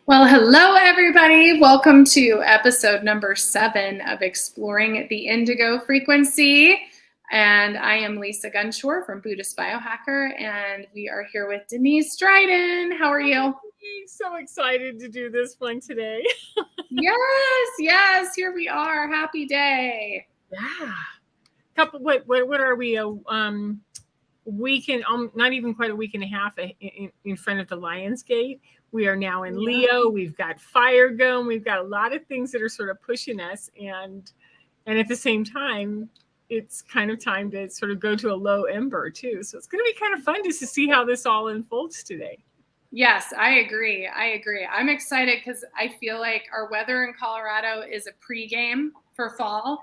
Well, hello, everybody. Welcome to episode number 7 of Exploring the Indigo Frequency. And I am Lisa Gunshore from Buddhist Biohacker, and we are here with Denise Dryden. How are you? I'm so excited to do this one today. Yes, here we are. Happy day. Yeah. What are we? Week and not even quite a week and a half in front of the Lion's Gate. We are now in Leo. We've got fire going. We've got a lot of things that are sort of pushing us, and at the same time, it's kind of time to sort of go to a low ember too. So it's going to be kind of fun just to see how this all unfolds today. Yes, I agree. I'm excited because I feel like our weather in Colorado is a pregame for fall.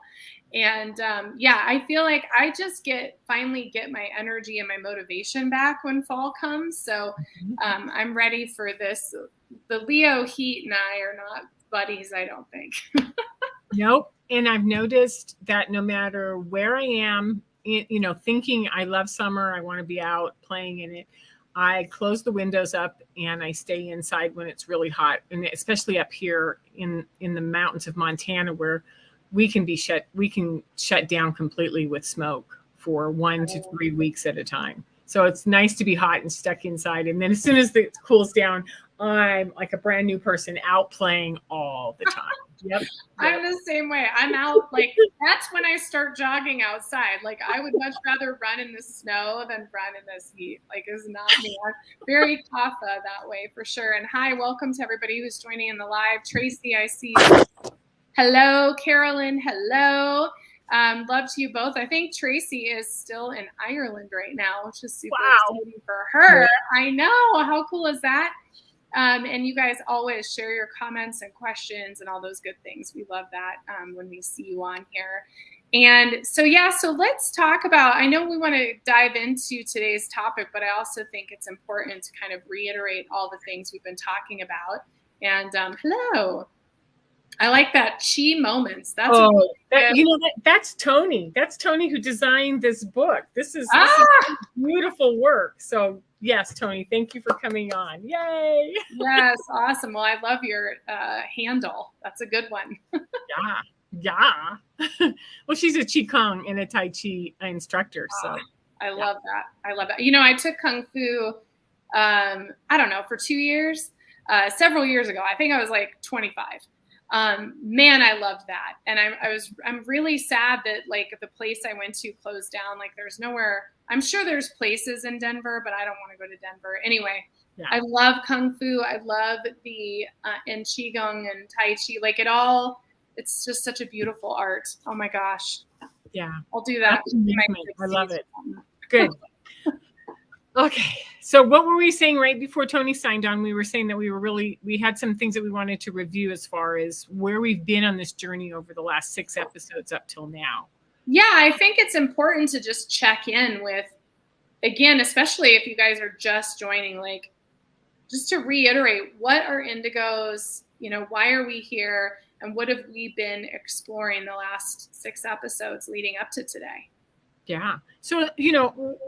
And I feel like I just finally get my energy and my motivation back when fall comes. So I'm ready for this. The Leo heat and I are not buddies, I don't think. Nope. And I've noticed that no matter where I am, thinking I love summer, I want to be out playing in it, I close the windows up and I stay inside when it's really hot. And especially up here in the mountains of Montana, where we can shut down completely with smoke for 1 to 3 weeks at a time. So it's nice to be hot and stuck inside. And then as soon as it cools down, I'm like a brand new person out playing all the time. Yep. I'm the same way. I'm out, like, that's when I start jogging outside. Like, I would much rather run in the snow than run in this heat. Like, it's not me. I'm very kapha that way for sure. And hi, welcome to everybody who's joining in the live. Tracy, I see you. Hello, Carolyn. Hello. Love to you both. I think Tracy is still in Ireland right now, which is super exciting for her. I know. How cool is that? And you guys always share your comments and questions and all those good things. We love that when we see you on here. And so let's talk about, I know we want to dive into today's topic, but I also think it's important to kind of reiterate all the things we've been talking about. And hello. I like that chi moments. That's that's Tony. That's Tony who designed this book. This is beautiful work. So yes, Tony, thank you for coming on. Yay! Yes, awesome. Well, I love your handle. That's a good one. Yeah. Well, she's a Qigong and a Tai Chi instructor. So I love that. I took Kung Fu, I don't know, for 2 years, several years ago. I think I was like 25. Man, I loved that. And I'm really sad that like the place I went to closed down. Like there's nowhere, I'm sure there's places in Denver, but I don't want to go to Denver. Anyway, I love Kung Fu. I love the and Qigong and Tai Chi, like it's just such a beautiful art. Oh my gosh. Yeah. I'll do that. I love it. Good. Okay. So what were we saying right before Tony signed on? We were saying that we had some things that we wanted to review as far as where we've been on this journey over the last 6 episodes up till now. Yeah, I think it's important to just check in with, again, especially if you guys are just joining, like just to reiterate, what are indigos? Why are we here? And what have we been exploring the last 6 episodes leading up to today? Yeah. So,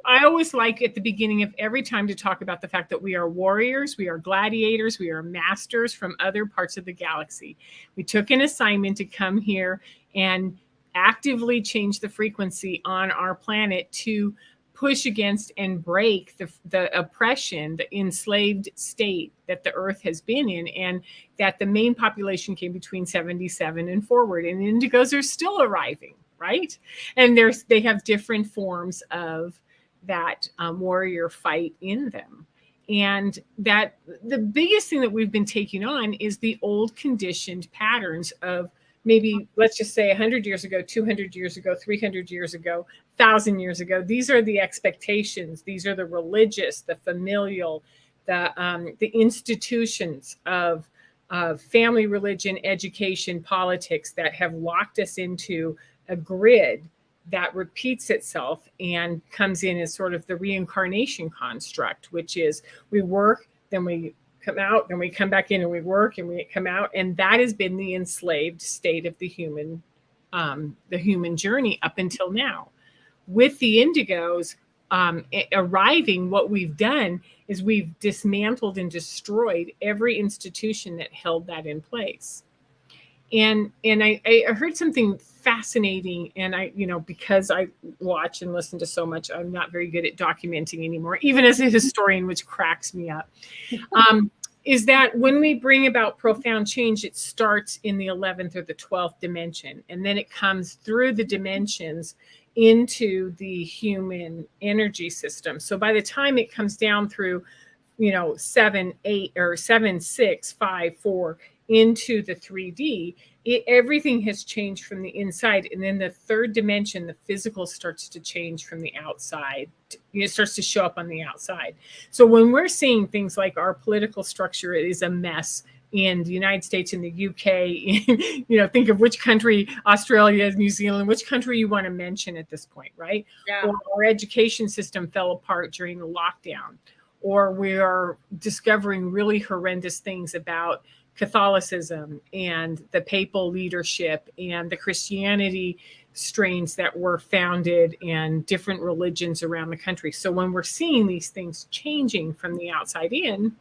I always like at the beginning of every time to talk about the fact that we are warriors, we are gladiators, we are masters from other parts of the galaxy. We took an assignment to come here and actively change the frequency on our planet to push against and break the oppression, the enslaved state that the Earth has been in, and that the main population came between 77 and forward, and indigos are still arriving. Right. And they have different forms of that warrior fight in them. And that the biggest thing that we've been taking on is the old conditioned patterns of maybe, let's just say 100 years ago, 200 years ago, 300 years ago, 1,000 years ago. These are the expectations. These are the religious, the familial, the institutions of family, religion, education, politics that have locked us into a grid that repeats itself and comes in as sort of the reincarnation construct, which is we work, then we come out, then we come back in and we work and we come out. And that has been the enslaved state of the human journey up until now. With the indigos, arriving, what we've done is we've dismantled and destroyed every institution that held that in place. And I heard something fascinating, and because I watch and listen to so much, I'm not very good at documenting anymore, even as a historian, which cracks me up. Is that when we bring about profound change, it starts in the 11th or the 12th dimension, and then it comes through the dimensions into the human energy system. So by the time it comes down through, 7, 8, or 7, 6, 5, 4 into the 3D, everything has changed from the inside. And then the third dimension, the physical, starts to change from the outside. It starts to show up on the outside. So when we're seeing things like our political structure is a mess in the United States, in the UK, think of which country, Australia, New Zealand, which country you want to mention at this point, right? Yeah. Or our education system fell apart during the lockdown, or we are discovering really horrendous things about Catholicism and the papal leadership and the Christianity strains that were founded and different religions around the country. So when we're seeing these things changing from the outside in,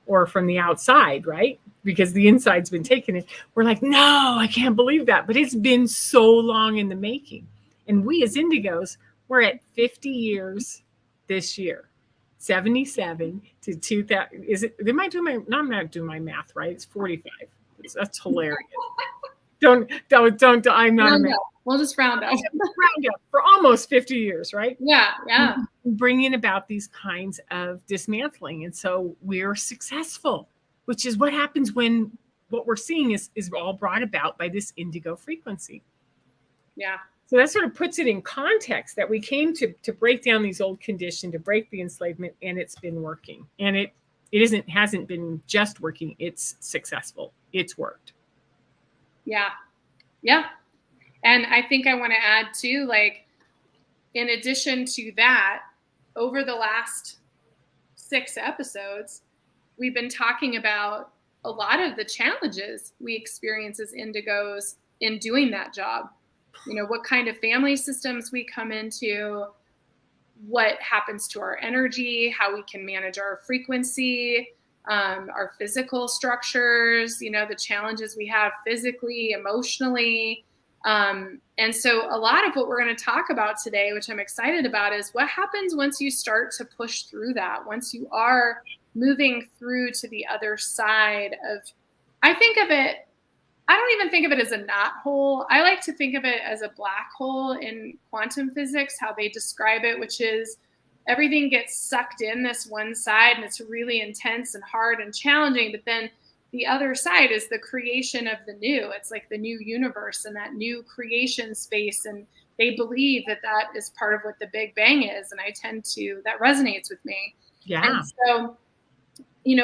or from the outside, right? Because the inside's been taken in, we're like, no, I can't believe that. But it's been so long in the making. And we as Indigos, we're at 50 years this year. 77 to 2000. Is it? Am I doing my? No, I'm not doing my math right. It's 45. That's hilarious. Don't. I'm not a math. We'll just round up. Round up for almost 50 years, right? Yeah. Bringing about these kinds of dismantling, and so we're successful, which is what happens when what we're seeing is all brought about by this indigo frequency. Yeah. So that sort of puts it in context that we came to break down these old conditions, to break the enslavement, and it's been working. And it hasn't been just working, it's successful. It's worked. Yeah. And I think I want to add too, like, in addition to that, over the last 6 episodes, we've been talking about a lot of the challenges we experience as Indigos in doing that job. What kind of family systems we come into, what happens to our energy, how we can manage our frequency, our physical structures, the challenges we have physically, emotionally. And so a lot of what we're going to talk about today, which I'm excited about, is what happens once you start to push through that, once you are moving through to the other side of, I don't even think of it as a knot hole. I like to think of it as a black hole in quantum physics, how they describe it, which is everything gets sucked in this one side, and it's really intense and hard and challenging. But then the other side is the creation of the new. It's like the new universe and that new creation space. And they believe that is part of what the Big Bang is. And that resonates with me. Yeah. And so,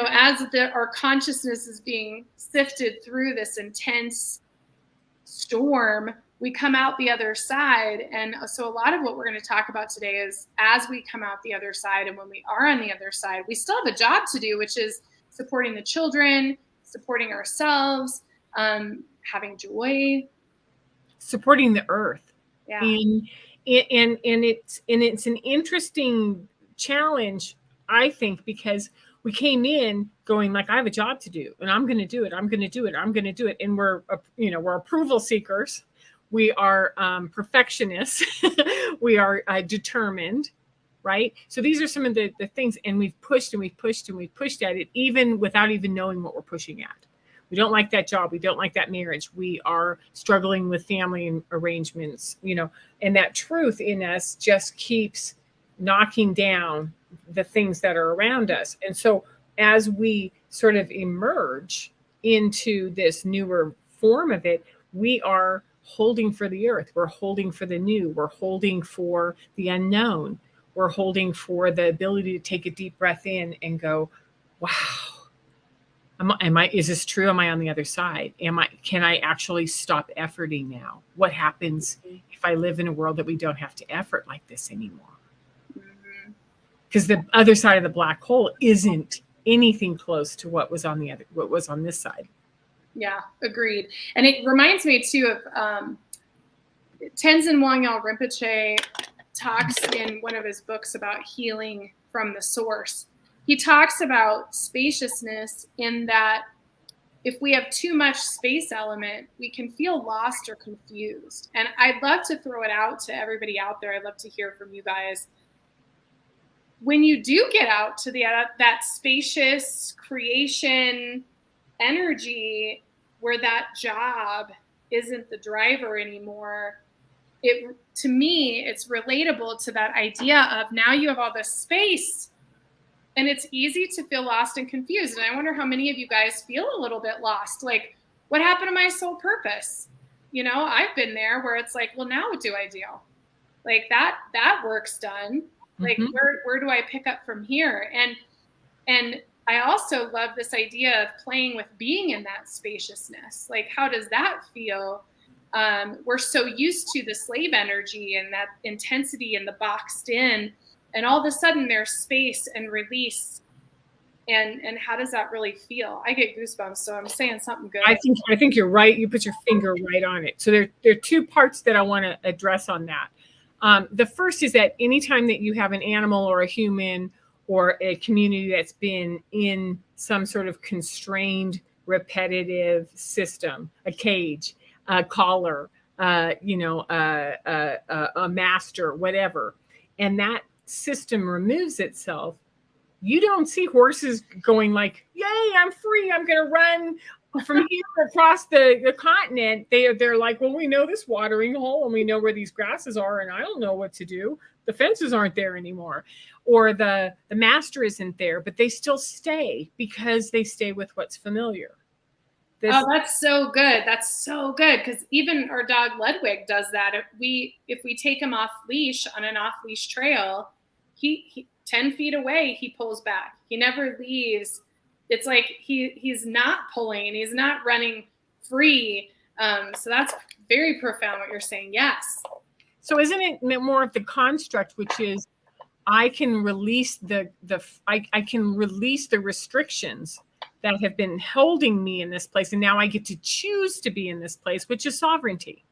as our consciousness is being sifted through this intense storm, we come out the other side. And so a lot of what we're going to talk about today is as we come out the other side, and when we are on the other side, we still have a job to do, which is supporting the children, supporting ourselves, having joy, supporting the earth. Yeah. And it's an interesting challenge, I think, because we came in going like, I have a job to do, and I'm going to do it. I'm going to do it. I'm going to do it. And we're approval seekers. We are perfectionists. We are determined, right? So these are some of the things, and we've pushed and we've pushed and we've pushed at it, even without even knowing what we're pushing at. We don't like that job. We don't like that marriage. We are struggling with family arrangements, and that truth in us just keeps knocking down the things that are around us. And so as we sort of emerge into this newer form of it, we are holding for the earth. We're holding for the new. We're holding for the unknown. We're holding for the ability to take a deep breath in and go, wow, is this true? Am I on the other side? Can I actually stop efforting now? What happens if I live in a world that we don't have to effort like this anymore? Because the other side of the black hole isn't anything close to what was on this side. Yeah, agreed. And it reminds me too of Tenzin Wangyal Rinpoche talks in one of his books about healing from the source. He talks about spaciousness in that if we have too much space element, we can feel lost or confused. And I'd love to throw it out to everybody out there. I'd love to hear from you guys. When you do get out to that spacious creation energy where that job isn't the driver anymore, to me, it's relatable to that idea of now you have all this space and it's easy to feel lost and confused. And I wonder how many of you guys feel a little bit lost. Like, what happened to my soul purpose? You know, I've been there where it's like, well, now what do I do? Like that work's done. Like, where do I pick up from here? And I also love this idea of playing with being in that spaciousness. Like, how does that feel? We're so used to the slave energy and that intensity and the boxed in, and all of a sudden there's space and release. And how does that really feel? I get goosebumps, so I'm saying something good. I think you're right. You put your finger right on it. So there are two parts that I want to address on that. The first is that anytime that you have an animal or a human or a community that's been in some sort of constrained, repetitive system, a cage, a collar, a master, whatever, and that system removes itself, you don't see horses going like, yay, I'm free, I'm going to run from here across the continent. They're like, well, we know this watering hole and we know where these grasses are, and I don't know what to do. The fences aren't there anymore, or the master isn't there, but they still stay because they stay with what's familiar. That's so good. That's so good, because even our dog Ludwig does that. If we take him off leash on an off leash trail, he 10 feet away, he pulls back. He never leaves. It's like he's not pulling and he's not running free. So that's very profound what you're saying. Yes. So isn't it more of the construct, which is I can release I can release the restrictions that have been holding me in this place, and now I get to choose to be in this place, which is sovereignty.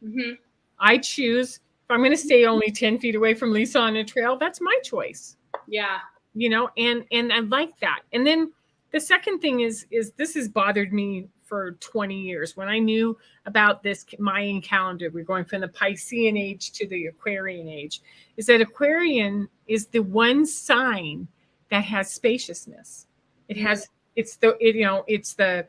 Mm-hmm. I choose if I'm going to stay only 10 feet away from Lisa on a trail. That's my choice. Yeah. You know, and I like that. And then the second thing is this has bothered me for 20 years. When I knew about this Mayan calendar, we're going from the Piscean age to the Aquarian age, is that Aquarian is the one sign that has spaciousness. It has, it's the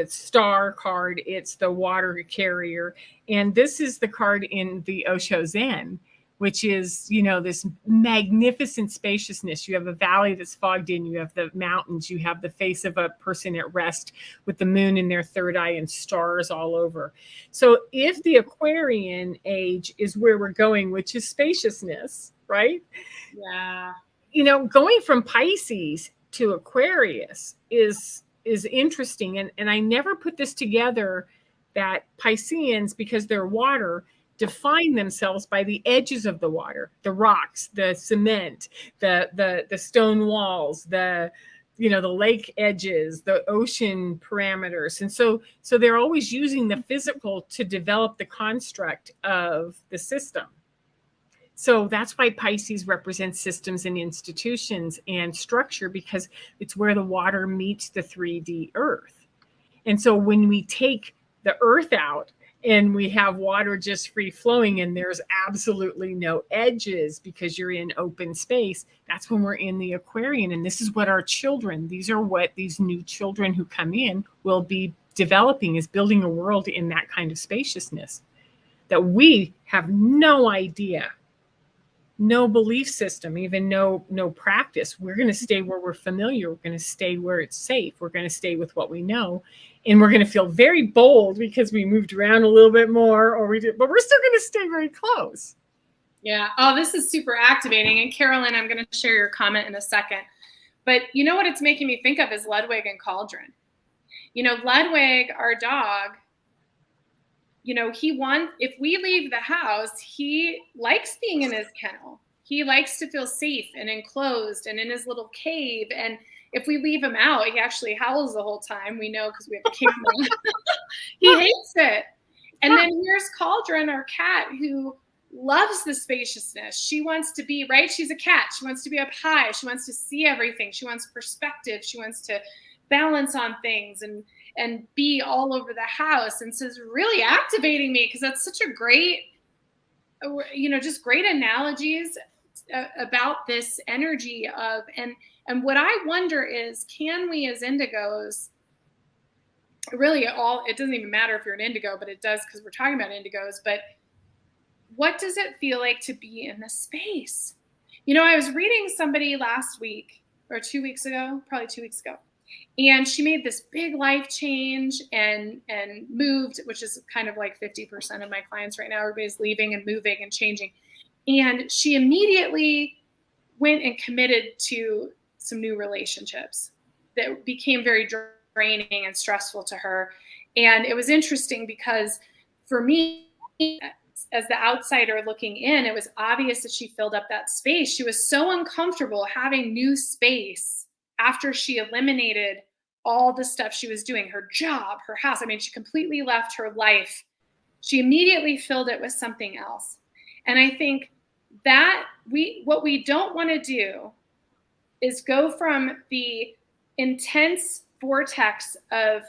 star card, it's the water carrier. And this is the card in the Osho Zen, which is, this magnificent spaciousness. You have a valley that's fogged in, you have the mountains, you have the face of a person at rest with the moon in their third eye and stars all over. So if the Aquarian age is where we're going, which is spaciousness, right? Yeah. Going from Pisces to Aquarius is interesting. And I never put this together, that Pisceans, because they're water, define themselves by the edges of the water, the rocks, the cement, the stone walls, the lake edges, the ocean parameters. And so they're always using the physical to develop the construct of the system. So that's why Pisces represents systems and institutions and structure, because it's where the water meets the 3D earth. And so when we take the earth out and we have water just free flowing and there's absolutely no edges because you're in open space, that's when we're in the Aquarian. And this is what our children, these are what these new children who come in will be developing, is building a world in that kind of spaciousness that we have no idea, no belief system, even no practice. We're going to stay where we're familiar. We're going to stay where it's safe. We're going to stay with what we know. And we're going to feel very bold because we moved around a little bit more, but we're still going to stay very close. Yeah. Oh, this is super activating. And Carolyn, I'm going to share your comment in a second. But you know what it's making me think of is Ludwig and Cauldron. Ludwig, our dog, if we leave the house, he likes being in his kennel. He likes to feel safe and enclosed and in his little cave. And if we leave him out, he actually howls the whole time. We know because we have a camera. He hates it. And then here's Cauldron, our cat, who loves the spaciousness. She wants to be, right? She's a cat. She wants to be up high. She wants to see everything. She wants perspective. She wants to balance on things and be all over the house. And so it's really activating me because that's such a great, just great analogies about this energy of, and what I wonder is, can we as indigos, really it doesn't even matter if you're an indigo, but it does because we're talking about indigos, but what does it feel like to be in this space? I was reading somebody last week or 2 weeks ago, probably 2 weeks ago, and she made this big life change and moved, which is kind of like 50% of my clients right now. Everybody's leaving and moving and changing. And she immediately went and committed to some new relationships that became very draining and stressful to her. And it was interesting because for me, as the outsider looking in, it was obvious that she filled up that space. She was so uncomfortable having new space after she eliminated all the stuff she was doing, her job, her house. I mean, she completely left her life. She immediately filled it with something else. And I think that what we don't want to do is go from the intense vortex of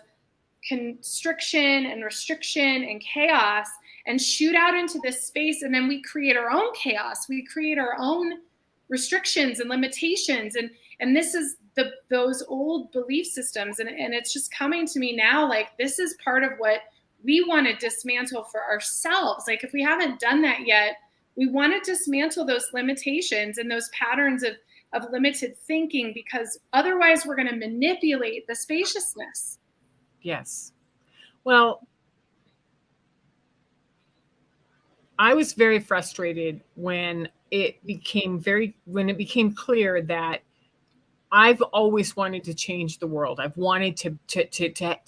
constriction and restriction and chaos and shoot out into this space, and then we create our own chaos. We create our own restrictions and limitations, and this is those old belief systems, and it's just coming to me now, like, this is part of what we want to dismantle for ourselves. Like, if we haven't done that yet, we want to dismantle those limitations and those patterns of limited thinking, because otherwise we're going to manipulate the spaciousness. Yes. Well, I was very frustrated when it became clear that I've always wanted to change the world. I've wanted to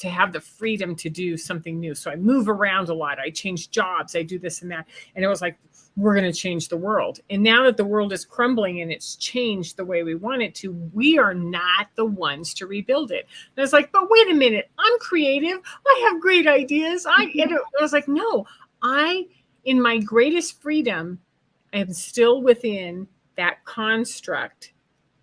have the freedom to do something new. So I move around a lot. I change jobs. I do this and that. And it was like, we're going to change the world. And now that the world is crumbling and it's changed the way we want it to, we are not the ones to rebuild it. And I was like, but wait a minute, I'm creative. I have great ideas. I was like, no, in my greatest freedom, I am still within that construct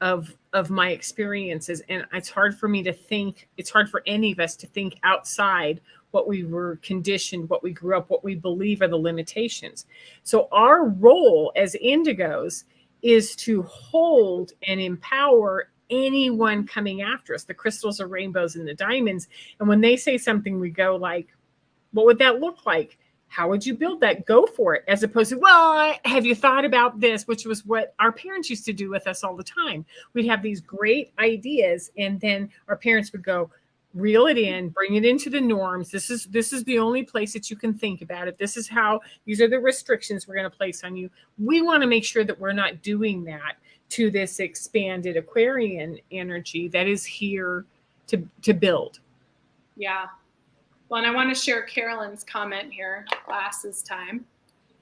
of my experiences. And it's hard for me to think, it's hard for any of us to think outside what we were conditioned, what we grew up, what we believe are the limitations. So our role as indigos is to hold and empower anyone coming after us, the crystals, the rainbows, and the diamonds. And when they say something, we go like, what would that look like? How would you build that? Go for it. As opposed to, well, have you thought about this? Which was what our parents used to do with us all the time. We'd have these great ideas, and then our parents would go, reel it in, bring it into the norms. This is the only place that you can think about it. These are the restrictions we're going to place on you. We want to make sure that we're not doing that to this expanded Aquarian energy that is here to build. Yeah. Well, and I want to share Carolyn's comment here. Classes time.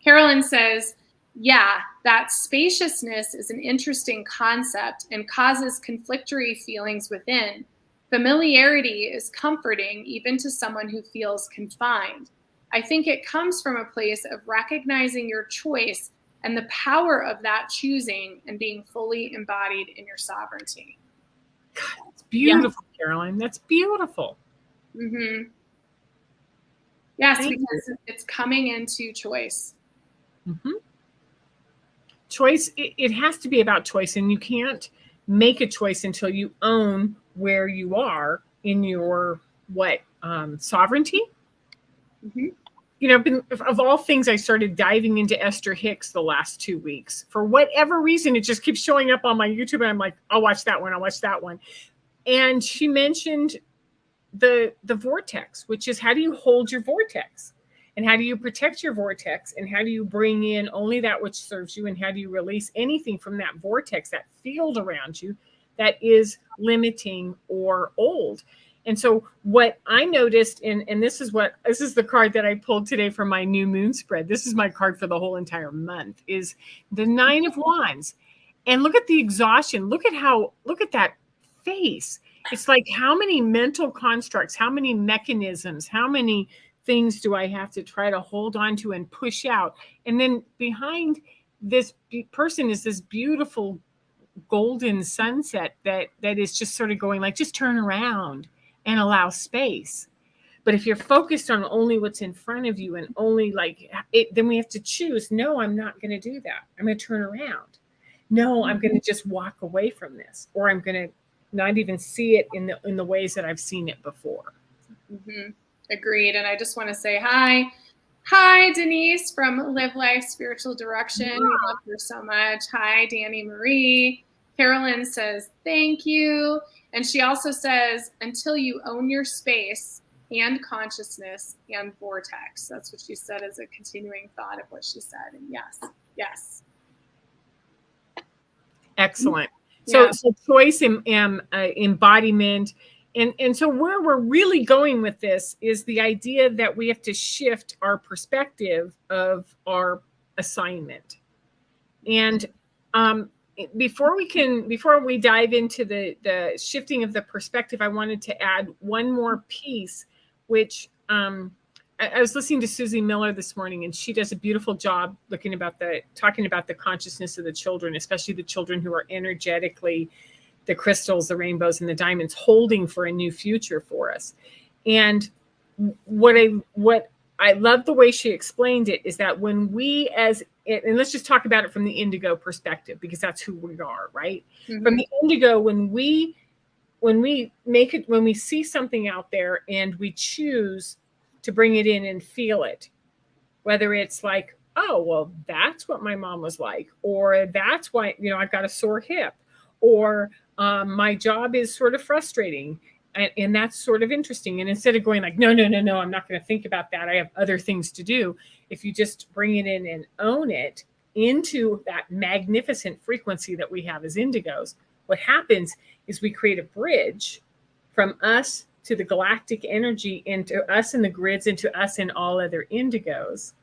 Carolyn says, yeah, that spaciousness is an interesting concept and causes conflictory feelings within. Familiarity is comforting even to someone who feels confined. I think it comes from a place of recognizing your choice and the power of that choosing and being fully embodied in your sovereignty. God, it's beautiful, yeah. Carolyn. That's beautiful. Mm-hmm. Yes, because it's coming into choice. Mm-hmm. Choice, it has to be about choice, and you can't make a choice until you own where you are in your sovereignty. Mm-hmm. You know, of all things, I started diving into Esther Hicks the last 2 weeks. For whatever reason, it just keeps showing up on my YouTube, and I'm like, I'll watch that one. And she mentioned the vortex, which is, how do you hold your vortex? And how do you protect your vortex? And how do you bring in only that which serves you? And how do you release anything from that vortex, that field around you that is limiting or old? And so what I noticed, and this is the card that I pulled today from my new moon spread. This is my card for the whole entire month, is the 9 of Wands. And look at the exhaustion. Look at that face. It's like, how many mental constructs, how many mechanisms, how many things do I have to try to hold on to and push out? And then behind this person is this beautiful golden sunset that is just sort of going like, just turn around and allow space. But if you're focused on only what's in front of you and only like it, then we have to choose. No, I'm not going to do that. I'm going to turn around. No, I'm going to just walk away from this, or I'm going to not even see it in the ways that I've seen it before. Mm-hmm. Agreed. And I just want to say hi, Denise from Live Life Spiritual Direction. Yeah. We love her so much. Hi, Danny Marie. Carolyn says thank you, and she also says until you own your space and consciousness and vortex. That's what she said as a continuing thought of what she said. And yes. Excellent. So choice and embodiment. And so where we're really going with this is the idea that we have to shift our perspective of our assignment. And before we dive into the shifting of the perspective, I wanted to add one more piece, which I was listening to Susie Miller this morning, and she does a beautiful job talking about the consciousness of the children, especially the children who are energetically the crystals, the rainbows, and the diamonds holding for a new future for us. And what I love the way she explained it is that when we and let's just talk about it from the indigo perspective, because that's who we are, right? Mm-hmm. From the indigo, when we see something out there and we choose to bring it in and feel it, whether it's like, oh, well, that's what my mom was like, or that's why, I've got a sore hip, or my job is sort of frustrating. And that's sort of interesting. And instead of going like, no, I'm not going to think about that, I have other things to do. If you just bring it in and own it into that magnificent frequency that we have as indigos, what happens is we create a bridge from us to the galactic energy, into us and the grids, into us and all other indigos,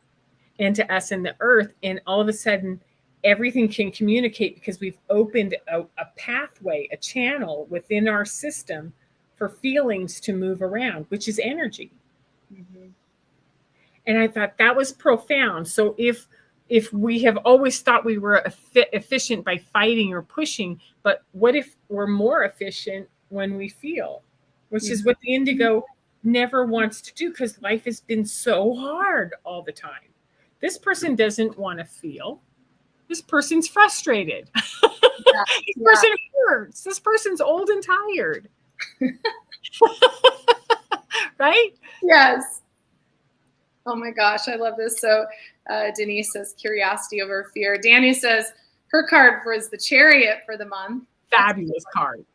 and to us and the earth. And all of a sudden, everything can communicate because we've opened a pathway, a channel within our system for feelings to move around, which is energy. Mm-hmm. And I thought that was profound. So if we have always thought we were efficient by fighting or pushing, but what if we're more efficient when we feel, which is what the indigo never wants to do, because life has been so hard all the time. This person doesn't want to feel. This person's frustrated. This person hurts. This person's old and tired. Right? Yes. Oh my gosh, I love this. So Denise says curiosity over fear. Danny says her card was the Chariot for the month. Fabulous card.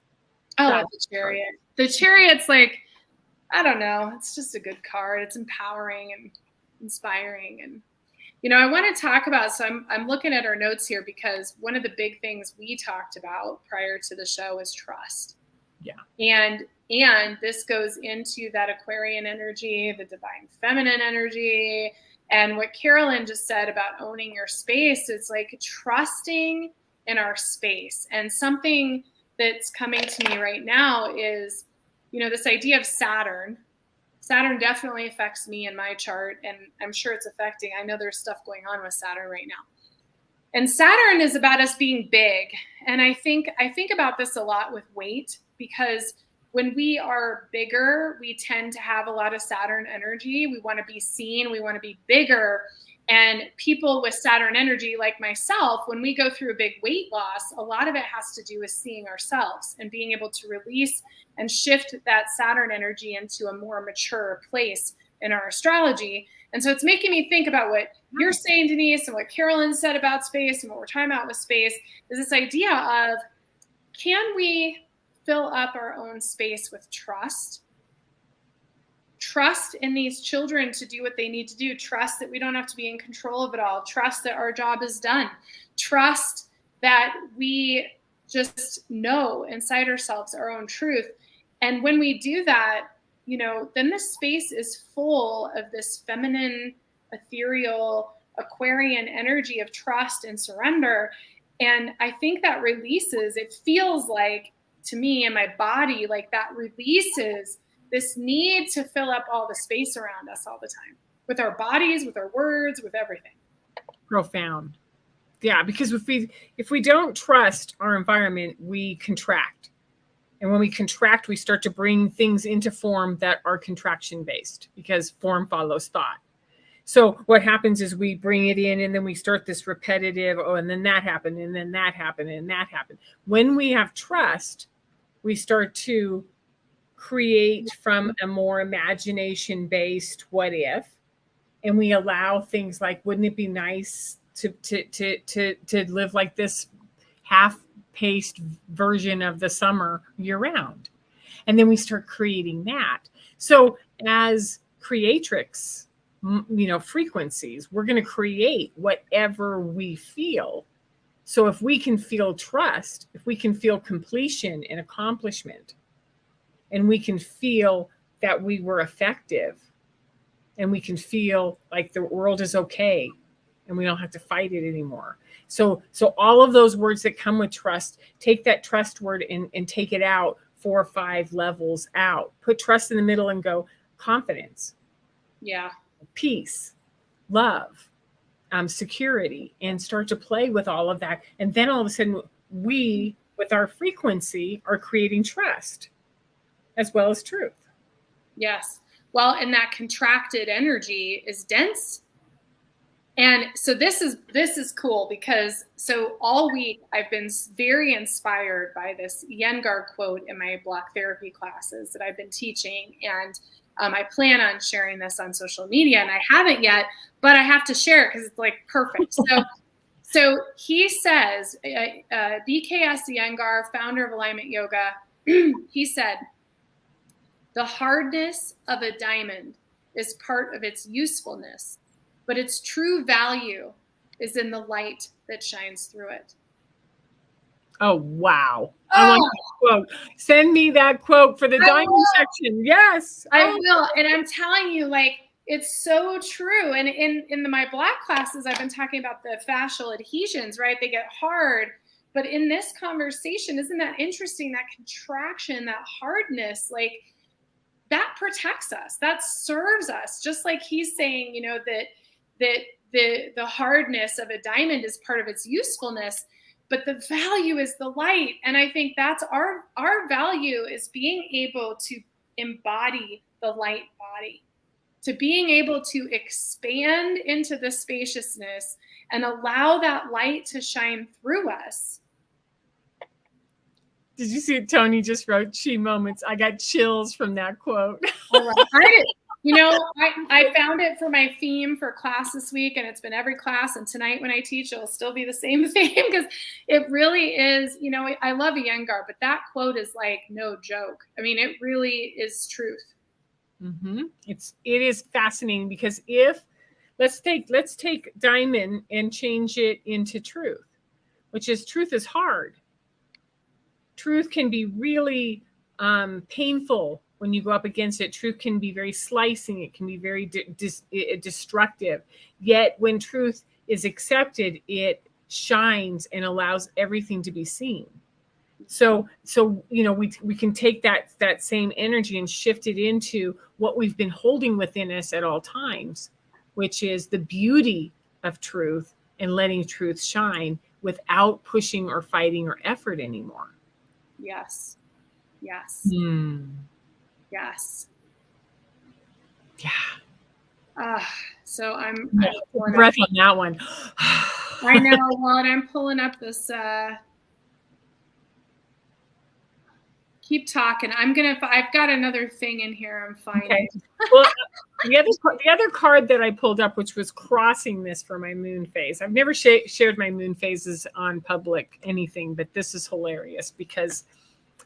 I love the Chariot. The Chariot's like, I don't know, it's just a good card. It's empowering and inspiring. And I want to talk about, so I'm looking at our notes here, because one of the big things we talked about prior to the show is trust. Yeah. And this goes into that Aquarian energy, the divine feminine energy, and what Carolyn just said about owning your space. It's like trusting in our space. And something that's coming to me right now is, this idea of Saturn. Saturn definitely affects me in my chart, and I'm sure it's affecting. I know there's stuff going on with Saturn right now. And Saturn is about us being big. And I think about this a lot with weight, because when we are bigger, we tend to have a lot of Saturn energy. We want to be seen. We want to be bigger. And people with Saturn energy, like myself, when we go through a big weight loss, a lot of it has to do with seeing ourselves and being able to release and shift that Saturn energy into a more mature place in our astrology. And so it's making me think about what you're saying, Denise, and what Carolyn said about space, and what we're talking about with space, is this idea of, can we fill up our own space with trust? Trust in these children to do what they need to do. Trust that we don't have to be in control of it all. Trust that our job is done. Trust that we just know inside ourselves our own truth. And when we do that, then this space is full of this feminine, ethereal, Aquarian energy of trust and surrender. And I think that releases, it feels like to me in my body, like that releases this need to fill up all the space around us all the time with our bodies, with our words, with everything. Profound. Yeah, because if we don't trust our environment, we contract. And when we contract, we start to bring things into form that are contraction based, because form follows thought. So what happens is we bring it in, and then we start this repetitive, and then that happened, and then that happened, and that happened. When we have trust, we start to create from a more imagination based what if, and we allow things like, wouldn't it be nice to live like this half-paced version of the summer year-round? And then we start creating that. So as creatrix, frequencies, we're going to create whatever we feel. So if we can feel trust, if we can feel completion and accomplishment, and we can feel that we were effective, and we can feel like the world is okay, and we don't have to fight it anymore. So all of those words that come with trust, take that trust word and take it out 4 or 5 levels out. Put trust in the middle and go confidence. Yeah. Peace, love, security, and start to play with all of that. And then all of a sudden, we, with our frequency, are creating trust as well as truth. Yes. Well, and that contracted energy is dense. And so this is cool, because so all week I've been very inspired by this Iyengar quote in my block therapy classes that I've been teaching. And I plan on sharing this on social media, and I haven't yet, but I have to share it because it's like perfect. So he says, BKS Iyengar, founder of Alignment Yoga, he said, the hardness of a diamond is part of its usefulness, but its true value is in the light that shines through it. Oh, wow. I want that quote. Send me that quote for the diamond section. Yes. I will. And I'm telling you, like, it's so true. And in my block classes, I've been talking about the fascial adhesions, right? They get hard. But in this conversation, isn't that interesting? That contraction, that hardness, like, that protects us. That serves us. Just like he's saying, that the hardness of a diamond is part of its usefulness, but the value is the light. And I think that's our value, is being able to embody the light body, to being able to expand into the spaciousness and allow that light to shine through us. Did you see it? Tony just wrote "Chi moments." I got chills from that quote. All right. I found it for my theme for class this week, and it's been every class. And tonight when I teach, it'll still be the same theme, because it really is, I love Iyengar, but that quote is like no joke. I mean, it really is truth. Mm-hmm. It is fascinating, because let's take diamond and change it into truth, which is, truth is hard. Truth can be really painful when you go up against it. Truth can be very slicing. It can be very destructive. Yet when truth is accepted, it shines and allows everything to be seen. So we can take that same energy and shift it into what we've been holding within us at all times, which is the beauty of truth and letting truth shine without pushing or fighting or effort anymore. Yes. Yes. Yes. Yeah. So I'm breath on that one. I know. Well, and I'm pulling up this. Keep talking. I've got another thing in here I'm finding. Okay. Well, the other card that I pulled up, which was crossing this for my moon phase. I've never shared my moon phases on public anything, but this is hilarious, because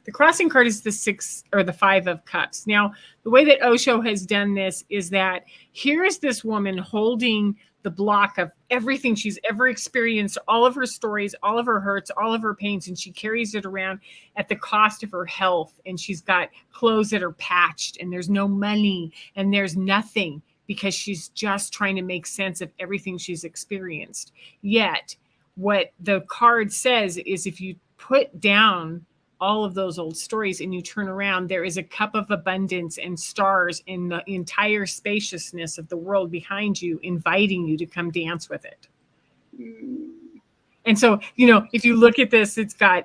the crossing card is the 6 or the 5 of cups. Now, the way that Osho has done this is that here is this woman holding the block of everything she's ever experienced, all of her stories, all of her hurts, all of her pains, and she carries it around at the cost of her health. And she's got clothes that are patched, and there's no money, and there's nothing, because she's just trying to make sense of everything she's experienced. Yet, what the card says is, if you put down all of those old stories and you turn around, there is a cup of abundance and stars in the entire spaciousness of the world behind you, inviting you to come dance with it. And so, if you look at this, it's got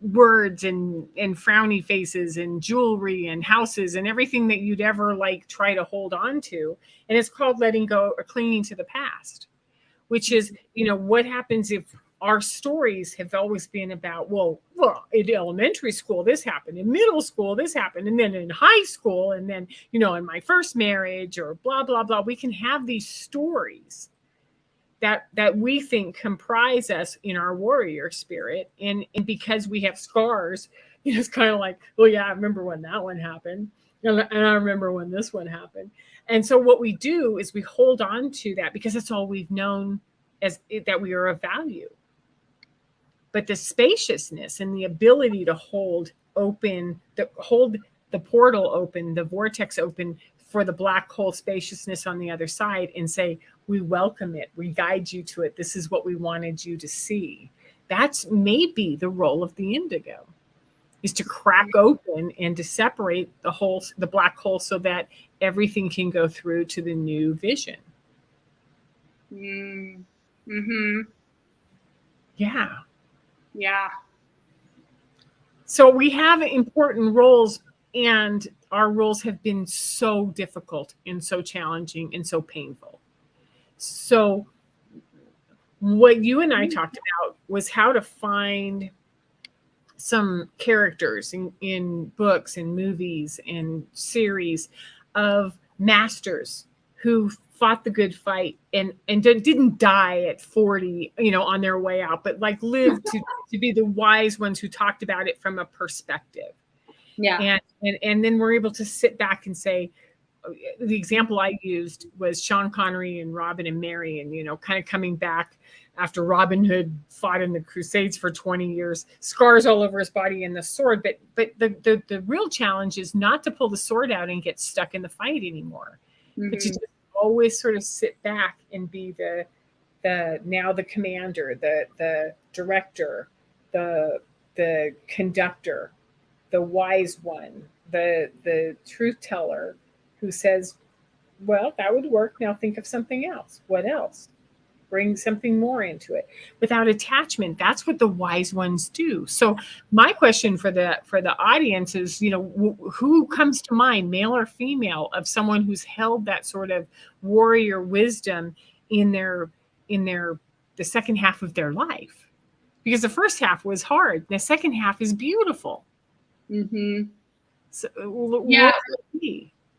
words and frowny faces and jewelry and houses and everything that you'd ever like try to hold on to. And it's called letting go or clinging to the past, which is, what happens if our stories have always been about, well, in elementary school, this happened, in middle school, this happened, and then in high school, and then, in my first marriage, or blah, blah, blah. We can have these stories that we think comprise us in our warrior spirit. And because we have scars, it's kind of like, well, yeah, I remember when that one happened. And I remember when this one happened. And so what we do is we hold on to that because that's all we've known as that we are of value. But the spaciousness and the ability to hold the portal open, the vortex open for the black hole spaciousness on the other side, and say, we welcome it, we guide you to it, this is what we wanted you to see. That's maybe the role of the indigo, is to crack open and to separate the black hole so that everything can go through to the new vision. Mm-hmm. Yeah. Yeah. So we have important roles, and our roles have been so difficult and so challenging and so painful. So what you and I talked about was how to find some characters in books and movies and series of masters who fought the good fight and didn't die at 40, on their way out, but like lived to be the wise ones who talked about it from a perspective. Yeah. And then we're able to sit back and say, the example I used was Sean Connery and Robin and Marion, kind of coming back after Robin Hood fought in the Crusades for 20 years, scars all over his body and the sword. But the real challenge is not to pull the sword out and get stuck in the fight anymore, but to just always sort of sit back and be the commander, the director, the conductor, the wise one, the truth teller, who says, well, that would work. Now think of something else. What else? Bring something more into it without attachment. That's what the wise ones do. So my question for the audience is, who comes to mind, male or female, of someone who's held that sort of warrior wisdom in the second half of their life? Because the first half was hard. The second half is beautiful. Mm-hmm. So yeah.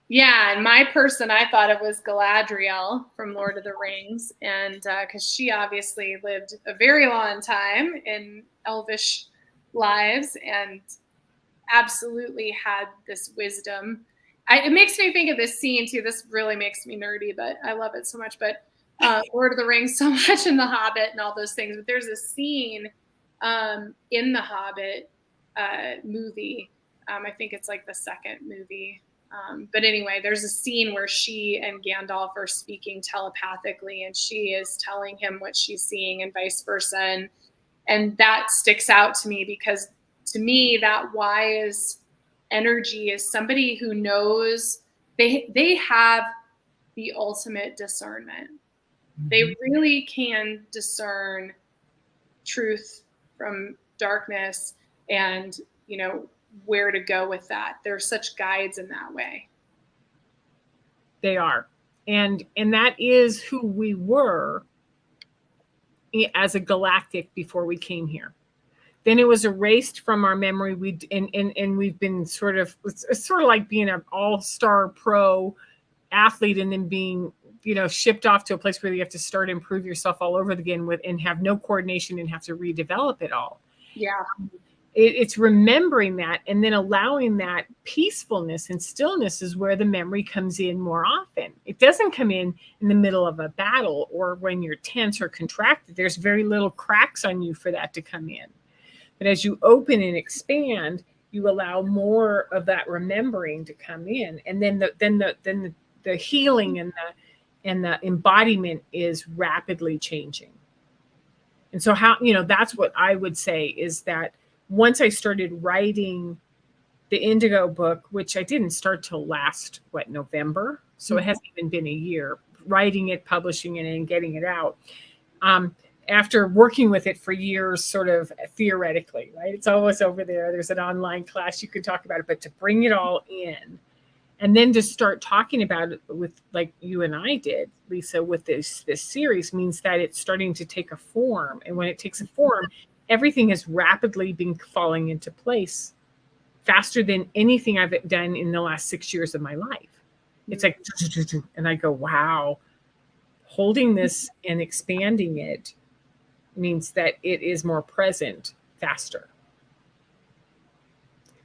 Yeah, and my person, I thought it was Galadriel from Lord of the Rings, and because she obviously lived a very long time in elvish lives and absolutely had this wisdom. It makes me think of this scene too. This really makes me nerdy, but I love it so much. But Lord of the Rings so much, in The Hobbit and all those things. But there's a scene in the Hobbit movie. I think it's like the second movie. But anyway, there's a scene where she and Gandalf are speaking telepathically, and she is telling him what she's seeing and vice versa. And that sticks out to me because to me, that wise energy is somebody who knows they have the ultimate discernment. Mm-hmm. They really can discern truth from darkness and, where to go with that. They're such guides in that way. They are. And that is who we were as a galactic before we came here. Then it was erased from our memory. And we've been it's sort of like being an all-star pro athlete and then being, shipped off to a place where you have to start and improve yourself all over again and have no coordination and have to redevelop it all. Yeah. It's remembering that and then allowing that peacefulness and stillness is where the memory comes in more often. It doesn't come in the middle of a battle or when you're tense or contracted. There's very little cracks on you for that to come in. But as you open and expand, you allow more of that remembering to come in. And then the healing and the embodiment is rapidly changing. And so that's what I would say is that once I started writing the Indigo book, which I didn't start till last, November. So it hasn't even been a year, writing it, publishing it, and getting it out. After working with it for years, sort of theoretically, right? It's always over there. There's an online class you could talk about it, but to bring it all in and then to start talking about it with, like you and I did, Lisa, with this series, means that it's starting to take a form. And when it takes a form, everything has rapidly been falling into place faster than anything I've done in the last 6 years of my life. It's like, and I go, wow, holding this and expanding it means that it is more present faster.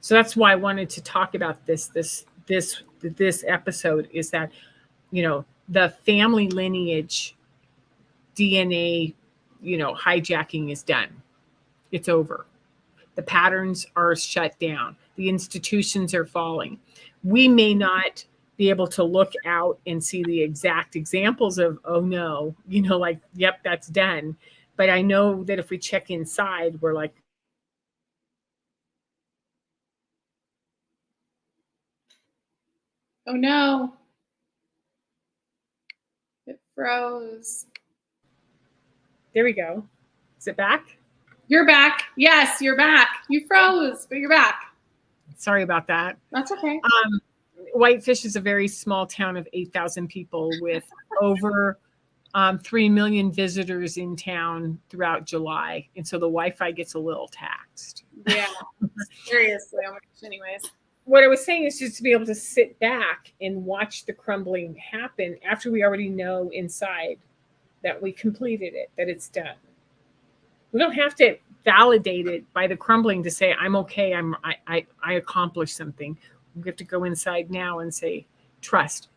So that's why I wanted to talk about this episode, is that, the family lineage DNA, hijacking is done. It's over. The patterns are shut down. The institutions are falling. We may not be able to look out and see the exact examples of, oh no, like, yep, that's done. But I know that if we check inside, we're like, oh no, it froze. There we go. Is it back? You're back. Yes, you're back. You froze, but you're back. Sorry about that. That's okay. Whitefish is a very small town of 8,000 people with over 3 million visitors in town throughout July. And so the Wi-Fi gets a little taxed. Yeah, seriously. Oh my gosh, anyways. What I was saying is just to be able to sit back and watch the crumbling happen after we already know inside that we completed it, that it's done. We don't have to validate it by the crumbling to say, I'm okay, I accomplished something. We have to go inside now and say, trust.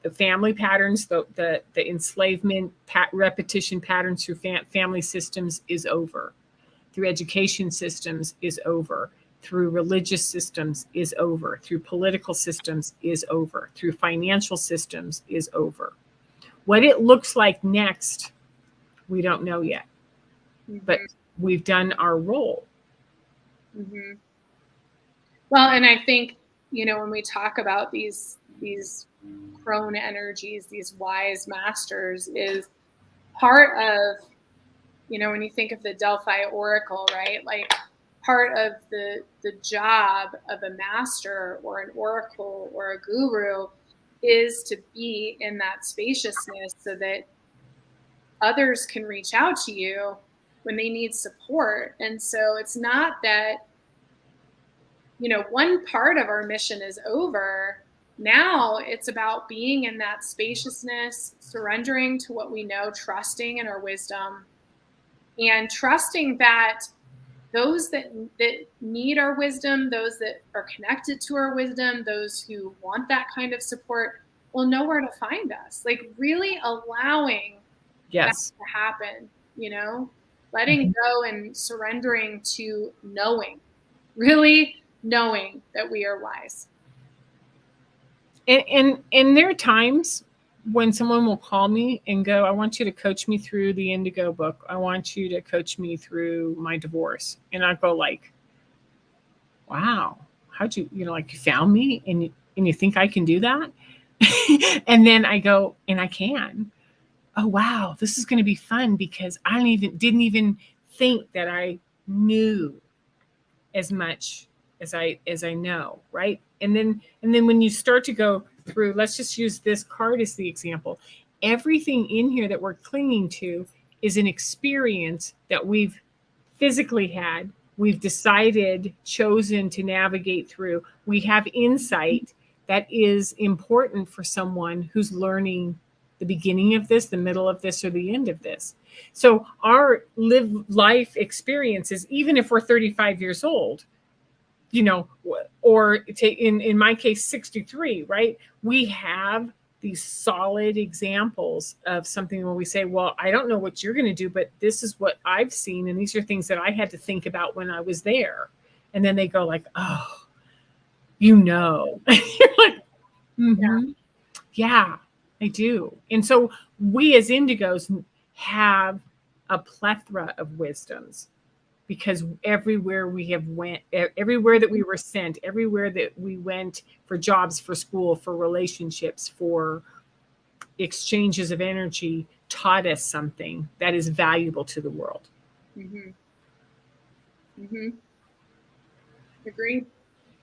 The family patterns, the enslavement repetition patterns through family systems is over. Through education systems is over. Through religious systems is over. Through political systems is over. Through financial systems is over. What it looks like next, we don't know yet. Mm-hmm. But we've done our role. Mm-hmm. Well, and I think, when we talk about these crone energies, these wise masters, is part of, when you think of the Delphi Oracle, right? Like, part of the job of a master or an oracle or a guru is to be in that spaciousness so that others can reach out to you when they need support. And so it's not that, one part of our mission is over. Now it's about being in that spaciousness, surrendering to what we know, trusting in our wisdom, and trusting that those that need our wisdom, those that are connected to our wisdom, those who want that kind of support will know where to find us. Like, really allowing that to happen, letting go and surrendering to knowing, really knowing that we are wise. And there are times when someone will call me and go, I want you to coach me through the Indigo book. I want you to coach me through my divorce. And I go like, wow, how'd you, you found me and you think I can do that? And then I go, and I can. Oh, wow, this is going to be fun because I didn't even think that I knew as much as I know, right? And then when you start to go through, let's just use this card as the example. Everything in here that we're clinging to is an experience that we've physically had. We've chosen to navigate through. We have insight that is important for someone who's learning the beginning of this, the middle of this, or the end of this. So our life experiences, even if we're 35 years old, or in my case, 63, right? We have these solid examples of something where we say, well, I don't know what you're going to do, but this is what I've seen. And these are things that I had to think about when I was there. And then they go like, oh, you're like, mm-hmm. Yeah, I do. And so we as Indigos have a plethora of wisdoms because everywhere that we were sent, everywhere that we went for jobs, for school, for relationships, for exchanges of energy, taught us something that is valuable to the world. Mm-hmm. Mm-hmm. Agree.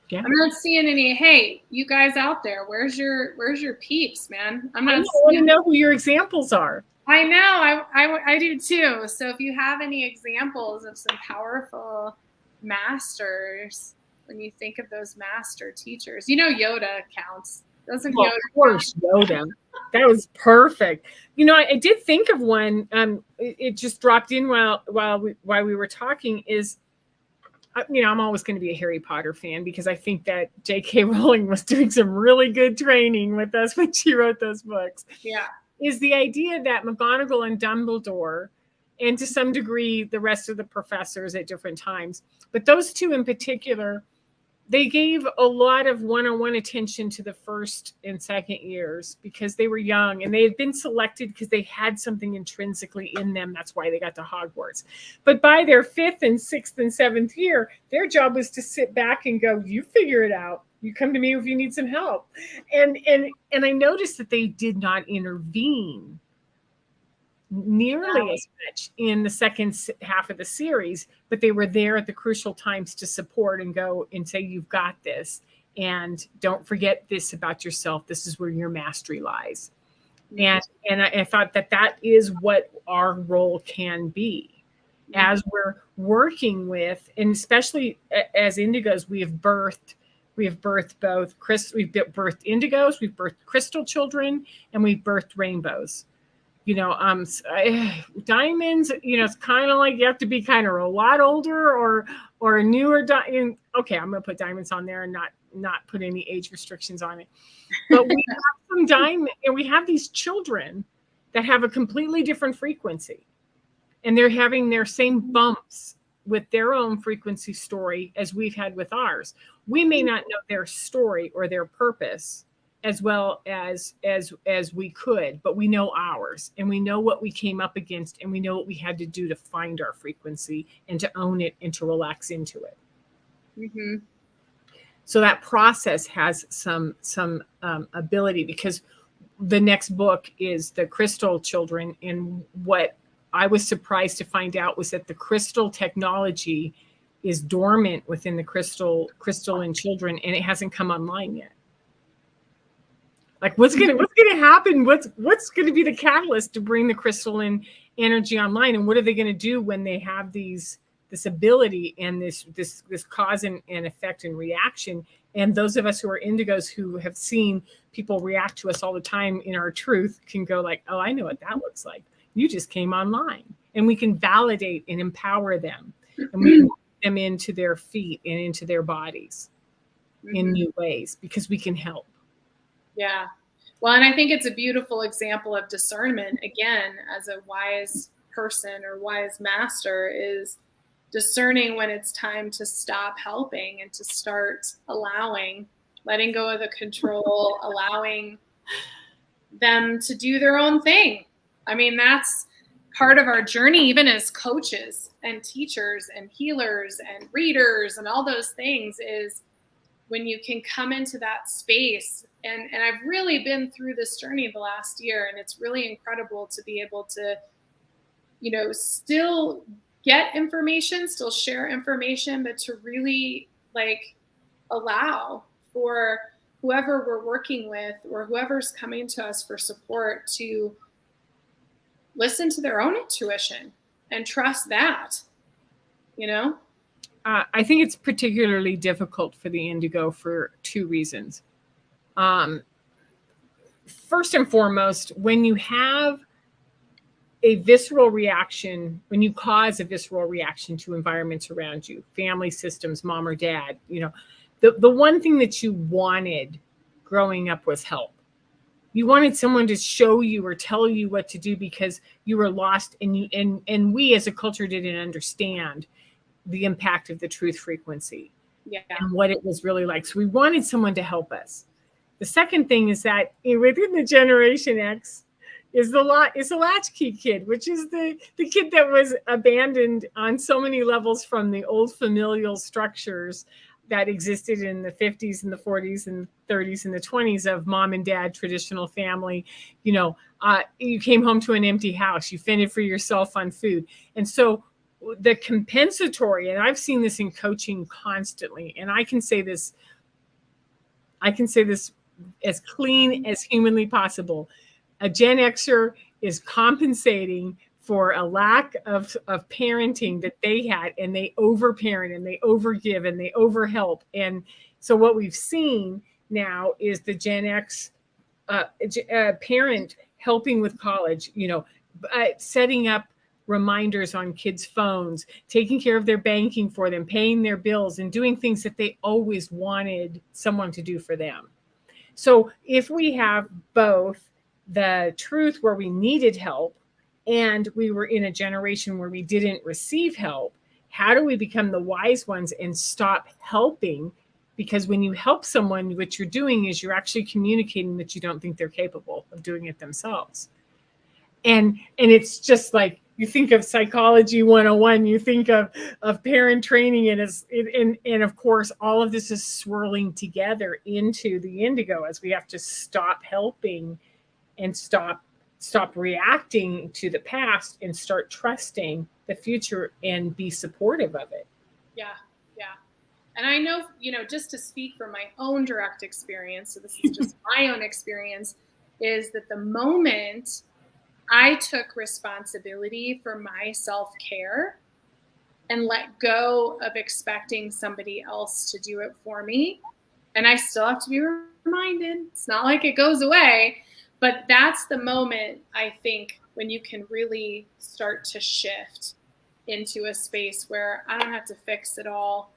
Yeah. I'm not seeing any. Hey, you guys out there, where's your peeps, man? I want to know who your examples are. I know, I do too. So if you have any examples of some powerful masters, when you think of those master teachers, Yoda counts. Doesn't Yoda? Of course, Yoda. That was perfect. I did think of one. It just dropped in while we were talking. I'm always going to be a Harry Potter fan because I think that J.K. Rowling was doing some really good training with us when she wrote those books. Yeah. Is the idea that McGonagall and Dumbledore, and to some degree the rest of the professors at different times, but those two in particular, they gave a lot of one-on-one attention to the first and second years because they were young and they had been selected because they had something intrinsically in them. That's why they got to Hogwarts. But by their fifth and sixth and seventh year, their job was to sit back and go, you figure it out. You come to me if you need some help. And I noticed that they did not intervene nearly as much in the second half of the series, but they were there at the crucial times to support and go and say, you've got this. And don't forget this about yourself. This is where your mastery lies. And I thought that is what our role can be as we're working with, and especially as Indigos, we have birthed both we've birthed Indigos, we've birthed crystal children, and we've birthed rainbows. Diamonds, it's kind of like you have to be kind of a lot older or a newer okay, I'm going to put diamonds on there and not put any age restrictions on it. But we have some diamond, and we have these children that have a completely different frequency, and they're having their same bumps with their own frequency story as we've had with ours. We may not know their story or their purpose as well as we could, but we know ours, and we know what we came up against, and we know what we had to do to find our frequency and to own it and to relax into it. Mm-hmm. So that process has some ability, because the next book is the Crystal Children, and what I was surprised to find out was that the crystal technology is dormant within the crystal and children, and it hasn't come online yet. Like, what's gonna happen? What's gonna be the catalyst to bring the crystalline energy online? And what are they gonna do when they have this ability and this cause and effect and reaction? And those of us who are Indigos, who have seen people react to us all the time in our truth, can go like, oh, I know what that looks like. You just came online. And we can validate and empower them, and we can move them into their feet and into their bodies in new ways, because we can help. Yeah. Well, and I think it's a beautiful example of discernment, again, as a wise person or wise master, is discerning when it's time to stop helping and to start letting go of the control, allowing them to do their own thing. I mean, that's part of our journey, even as coaches and teachers and healers and readers and all those things, is when you can come into that space. And I've really been through this journey the last year, and it's really incredible to be able to, still get information, still share information, but to really allow for whoever we're working with or whoever's coming to us for support to listen to their own intuition and trust that, I think it's particularly difficult for the Indigo for two reasons. First and foremost, when you have a visceral reaction, when you cause a visceral reaction to environments around you, family systems, mom or dad, the one thing that you wanted growing up was help. You wanted someone to show you or tell you what to do because you were lost, and we as a culture didn't understand the impact of the truth frequency and what it was really like. So we wanted someone to help us. The second thing is that within the Generation X, is the latchkey kid, which is the kid that was abandoned on so many levels from the old familial structures that existed in the 50s and the 40s and 30s and the 20s of mom and dad, traditional family. You came home to an empty house, you fended for yourself on food. And so the compensatory, and I've seen this in coaching constantly, and I can say this as clean as humanly possible. A Gen Xer is compensating for a lack of parenting that they had, and they overparent and they overgive and they overhelp. And so what we've seen now is the Gen X parent helping with college, setting up reminders on kids' phones, taking care of their banking for them, paying their bills, and doing things that they always wanted someone to do for them. So if we have both the truth where we needed help and we were in a generation where we didn't receive help, how do we become the wise ones and stop helping? Because when you help someone, what you're doing is you're actually communicating that you don't think they're capable of doing it themselves. And it's just like, you think of psychology 101, you think of parent training, and of course, all of this is swirling together into the Indigo as we have to stop helping and stop reacting to the past and start trusting the future and be supportive of it. Yeah. And I know, just to speak from my own direct experience, so this is just my own experience, is that the moment I took responsibility for my self-care and let go of expecting somebody else to do it for me, and I still have to be reminded, it's not like it goes away, but that's the moment, I think, when you can really start to shift into a space where I don't have to fix it all.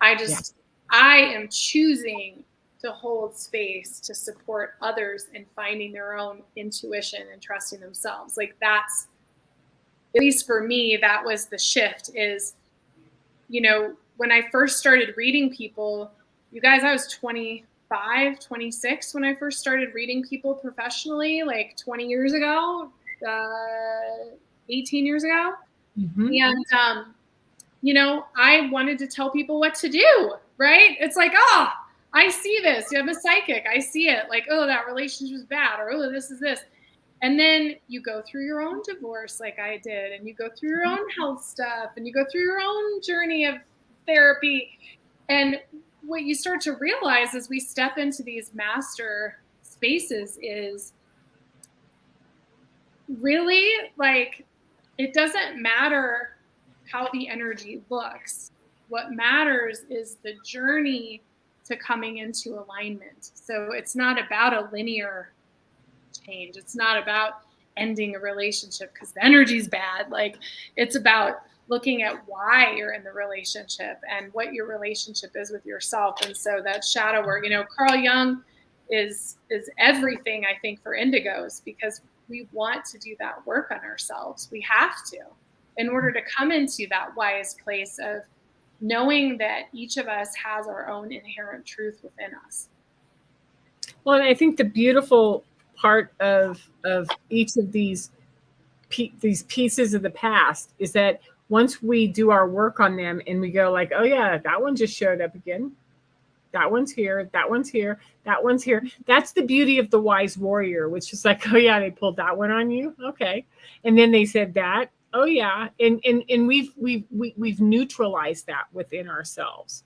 I am choosing to hold space to support others in finding their own intuition and trusting themselves. Like, that's, at least for me, that was the shift. Is, when I first started reading people, you guys, I was 25, 26 when I first started reading people professionally, like 20 years ago, 18 years ago. Mm-hmm. And, I wanted to tell people what to do, right? It's like, I see this. I'm a psychic. I see it. Like, that relationship is bad, or this is this. And then you go through your own divorce like I did, and you go through your own health stuff, and you go through your own journey of therapy. And what you start to realize as we step into these master spaces is really, like, it doesn't matter how the energy looks. What matters is the journey to coming into alignment. So it's not about a linear change. It's not about ending a relationship because the energy's bad. Like, it's about looking at why you're in the relationship and what your relationship is with yourself. And so that shadow work, Carl Jung is everything, I think, for indigos, because we want to do that work on ourselves. We have to, in order to come into that wise place of knowing that each of us has our own inherent truth within us. Well, and I think the beautiful part of each of these pieces of the past is that once we do our work on them and we go like, oh yeah, that one just showed up again. That one's here. That one's here. That one's here. That's the beauty of the wise warrior, which is like, oh yeah, they pulled that one on you. Okay. And then they said that. Oh yeah. And we've neutralized that within ourselves.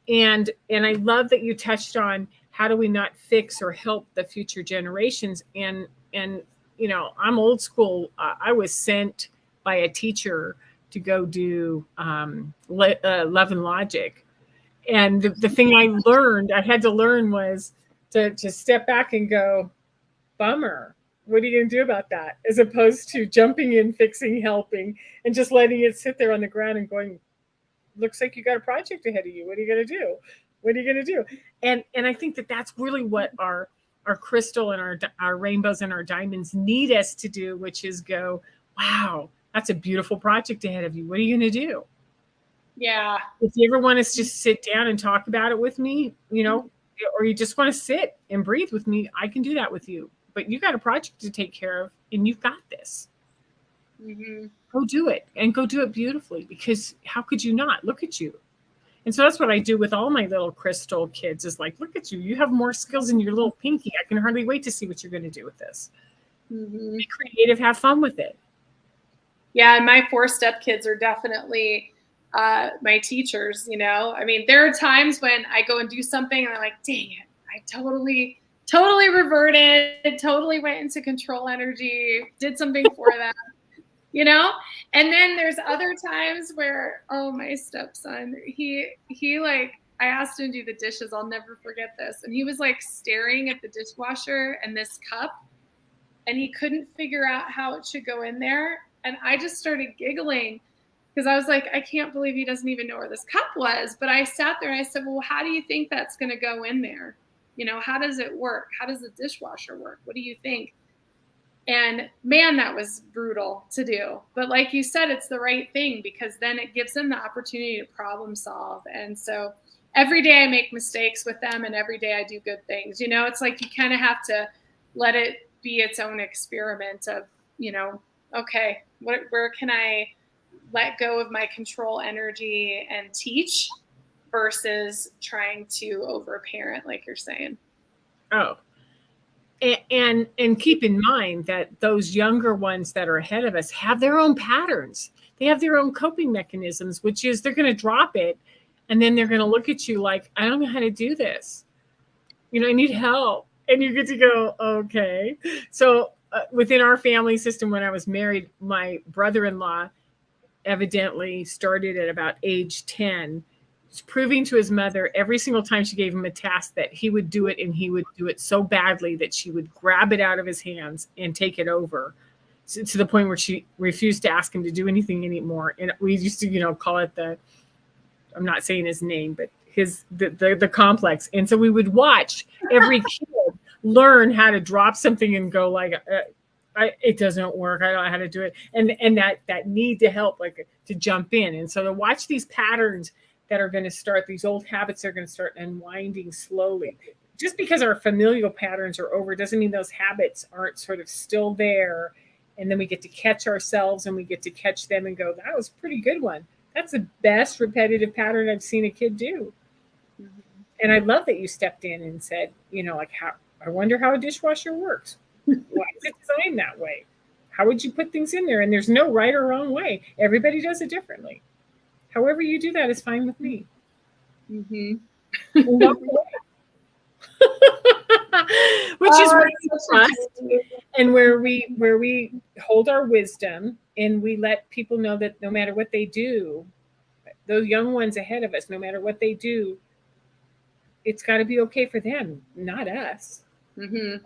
And I love that you touched on how do we not fix or help the future generations. And I'm old school. I was sent by a teacher to go do Love and Logic. And the thing I had to learn was to step back and go, bummer. What are you going to do about that? As opposed to jumping in, fixing, helping, and just letting it sit there on the ground and going, looks like you got a project ahead of you. What are you going to do? What are you going to do? And I think that that's really what our crystal and our rainbows and our diamonds need us to do, which is go, wow, that's a beautiful project ahead of you. What are you going to do? Yeah. If you ever want to just sit down and talk about it with me, or you just want to sit and breathe with me, I can do that with you. but you got a project to take care of, and you've got this. Mm-hmm. Go do it, and go do it beautifully, because how could you not? Look at you. And so that's what I do with all my little crystal kids, is like, look at you. You have more skills in your little pinky. I can hardly wait to see what you're going to do with this. Mm-hmm. Be creative, have fun with it. Yeah, and my 4-step kids are definitely my teachers, you know. I mean, there are times when I go and do something and I'm like, dang it, I totally reverted, totally went into control energy, did something for them, you know. And then there's other times where, oh, my stepson, he like, I asked him to do the dishes. I'll never forget this. And he was like staring at the dishwasher and this cup, and he couldn't figure out how it should go in there. And I just started giggling, because I was like, I can't believe he doesn't even know where this cup was. But I sat there and I said, well, how do you think that's going to go in there? You know, how does it work? How does the dishwasher work? What do you think? And man, that was brutal to do. But like you said, it's the right thing, because then it gives them the opportunity to problem solve. And so every day I make mistakes with them, and every day I do good things. You know, it's like you kind of have to let it be its own experiment of, you know, okay, where can I let go of my control energy and teach, versus trying to overparent, like you're saying. Oh, and keep in mind that those younger ones that are ahead of us have their own patterns. They have their own coping mechanisms, which is they're going to drop it, and then they're going to look at you like, I don't know how to do this. You know, I need help. And you get to go, okay. So within our family system, when I was married, my brother-in-law evidently started at about age 10, proving to his mother every single time she gave him a task that he would do it, and he would do it so badly that she would grab it out of his hands and take it over, to the point where she refused to ask him to do anything anymore. And we used to, you know, call it I'm not saying his name, but the complex. And so we would watch every kid learn how to drop something and go like, it doesn't work. I don't know how to do it. And that need to help, like to jump in. And so to watch these patterns that are going to start, these old habits are going to start unwinding slowly. Just because our familial patterns are over doesn't mean those habits aren't sort of still there. And then we get to catch ourselves, and we get to catch them and go, that was a pretty good one. That's the best repetitive pattern I've seen a kid do. Mm-hmm. And I love that you stepped in and said, you know, like, I wonder how a dishwasher works. Why is it designed that way? How would you put things in there? And there's no right or wrong way. Everybody does it differently. However you do that is fine with me. Mm-hmm. Which is where we trust, and where we hold our wisdom, and we let people know that no matter what they do, those young ones ahead of us, no matter what they do, it's got to be okay for them, not us. Mm-hmm.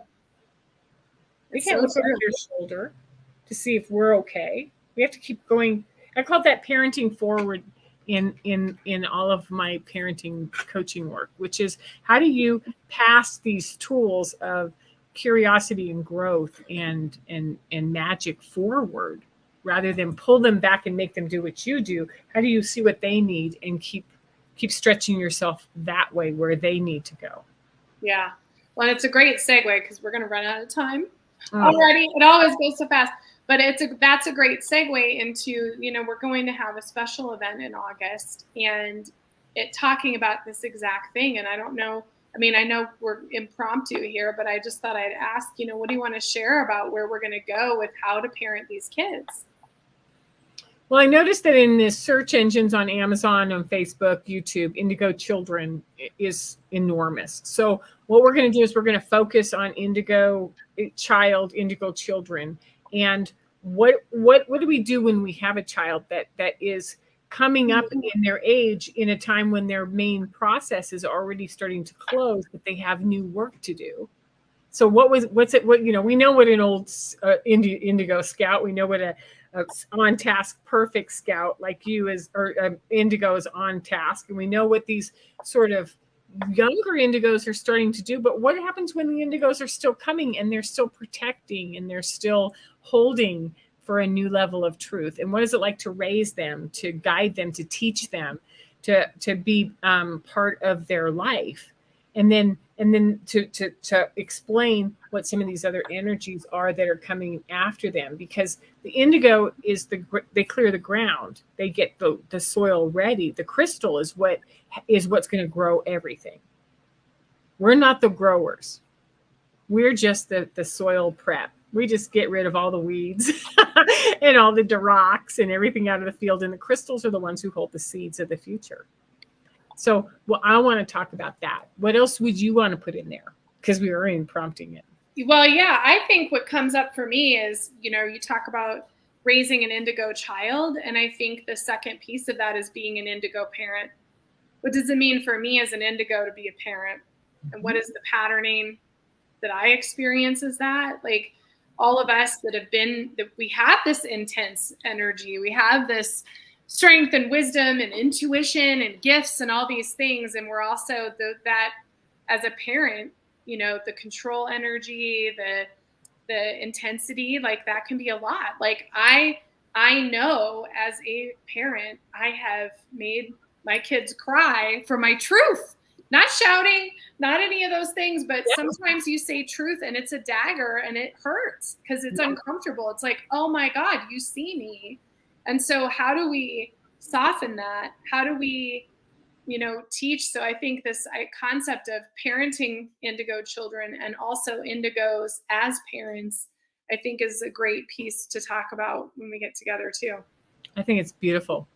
We can't look over your shoulder to see if we're okay. We have to keep going. I call that parenting forward in all of my parenting coaching work, which is, how do you pass these tools of curiosity and growth and magic forward, rather than pull them back and make them do what you do? How do you see what they need and keep stretching yourself that way where they need to go? Yeah. Well, it's a great segue, because we're going to run out of time already. It always goes so fast. But that's a great segue into, you know, we're going to have a special event in August, and talking about this exact thing. And I don't know, I mean, I know we're impromptu here, but I just thought I'd ask, you know, what do you want to share about where we're going to go with how to parent these kids? Well, I noticed that in the search engines on Amazon, on Facebook, YouTube, Indigo Children is enormous. So what we're going to do is we're going to focus on Indigo child, Indigo children. And what do we do when we have a child that is coming up in their age, in a time when their main process is already starting to close, but they have new work to do? So you know, we know what an old Indigo scout, we know what a on task perfect scout like you is, or Indigo is on task, and we know what these sort of younger Indigos are starting to do. But what happens when the Indigos are still coming, and they're still protecting, and they're still holding for a new level of truth? And what is it like to raise them, to guide them, to teach them, to be part of their life? And then and then to explain what some of these other energies are that are coming after them, because the indigo is they clear the ground, they get the soil ready. The crystal is what's going to grow everything. We're not the growers. We're just the soil prep. We just get rid of all the weeds and all the rocks and everything out of the field. And the crystals are the ones who hold the seeds of the future. So, well, I want to talk about that. What else would you want to put in there? Because we were in prompting it. Well, yeah, I think what comes up for me is, you talk about raising an indigo child. And I think the second piece of that is being an indigo parent. What does it mean for me as an indigo to be a parent? And what is the patterning that I experience as that? Like, all of us that we have this intense energy, we have this strength and wisdom and intuition and gifts and all these things. And we're also that as a parent, the control energy, the intensity, like that can be a lot. Like I know as a parent, I have made my kids cry for my truth. Not shouting, not any of those things, but sometimes you say truth and it's a dagger and it hurts because it's uncomfortable. It's like, oh my God, you see me. And so how do we soften that? How do we, teach? So I think this concept of parenting indigo children and also indigos as parents, I think is a great piece to talk about when we get together too. I think it's beautiful.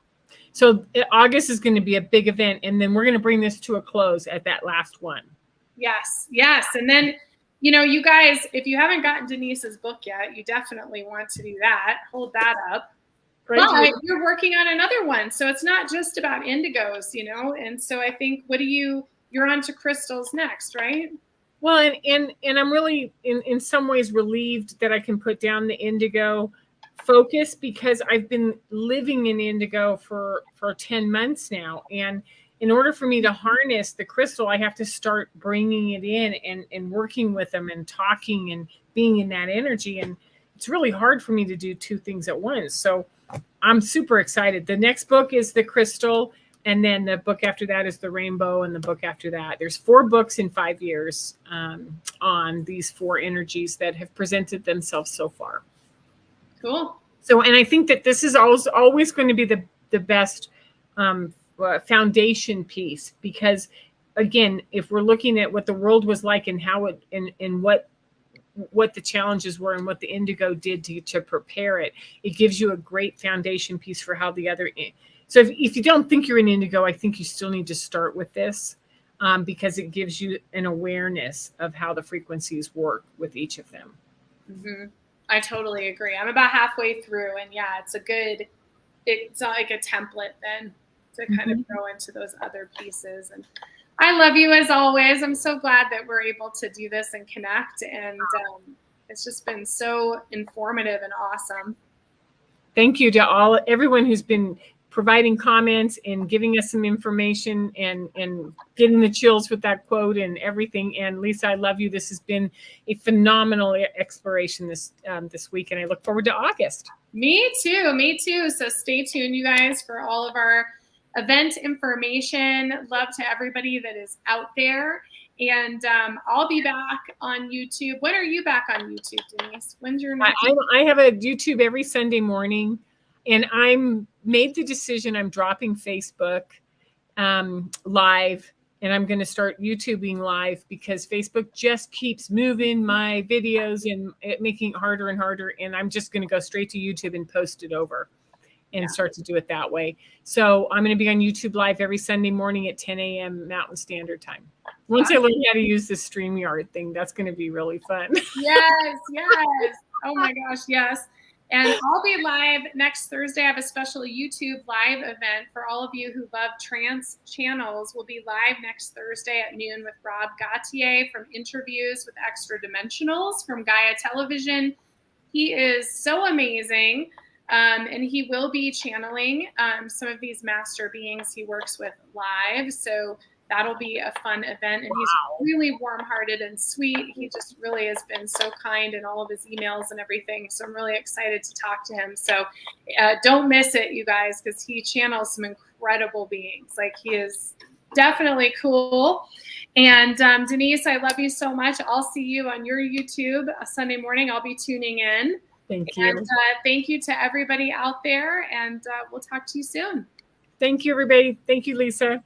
So August is going to be a big event, and then we're going to bring this to a close at that last one. Yes. And then, you guys, if you haven't gotten Denise's book yet, you definitely want to do that. Hold that up. But you're working on another one. So it's not just about indigos, And so I think, you're on to crystals next, right? Well, and I'm really, in some ways, relieved that I can put down the indigo focus, because I've been living in indigo for 10 months now. And in order for me to harness the crystal, I have to start bringing it in and working with them and talking and being in that energy. And it's really hard for me to do two things at once. So I'm super excited. The next book is the crystal. And then the book after that is the rainbow. And the book after that, there's 4 books in 5 years on these 4 energies that have presented themselves so far. Cool. So, and I think that this is always going to be the best foundation piece, because again, if we're looking at what the world was like and how it and what the challenges were and what the indigo did to prepare it, it gives you a great foundation piece for how the other. So if you don't think you're an indigo, I think you still need to start with this because it gives you an awareness of how the frequencies work with each of them. Mm-hmm. I totally agree. I'm about halfway through, and yeah, it's like a template then to kind of go into those other pieces. And I love you as always. I'm so glad that we're able to do this and connect. And it's just been so informative and awesome. Thank you to everyone who's been providing comments and giving us some information and getting the chills with that quote and everything. And Lisa, I love you. This has been a phenomenal exploration this week, and I look forward to August. Me too. So stay tuned, you guys, for all of our event information. Love to everybody that is out there. And I'll be back on YouTube. When are you back on YouTube, Denise? When's your next? I have a YouTube every Sunday morning. And I'm made the decision I'm dropping Facebook live, and I'm going to start YouTubing live because Facebook just keeps moving my videos and making it harder and harder. And I'm just going to go straight to YouTube and post it over and start to do it that way. So I'm going to be on YouTube live every Sunday morning at 10 a.m. Mountain Standard Time. Once I learn how to use the StreamYard thing, that's going to be really fun. Yes. Oh my gosh, yes. And I'll be live next Thursday. I have a special YouTube live event for all of you who love trance channels. We'll be live next Thursday at noon with Rob Gautier from Interviews with Extra Dimensionals from Gaia Television. He is so amazing. And he will be channeling some of these master beings he works with live. So that'll be a fun event. And he's really warm-hearted and sweet. He just really has been so kind in all of his emails and everything. So I'm really excited to talk to him. So don't miss it, you guys, because he channels some incredible beings. Like, he is definitely cool. And Denise, I love you so much. I'll see you on your YouTube Sunday morning. I'll be tuning in. Thank you. And thank you to everybody out there. And we'll talk to you soon. Thank you, everybody. Thank you, Lisa.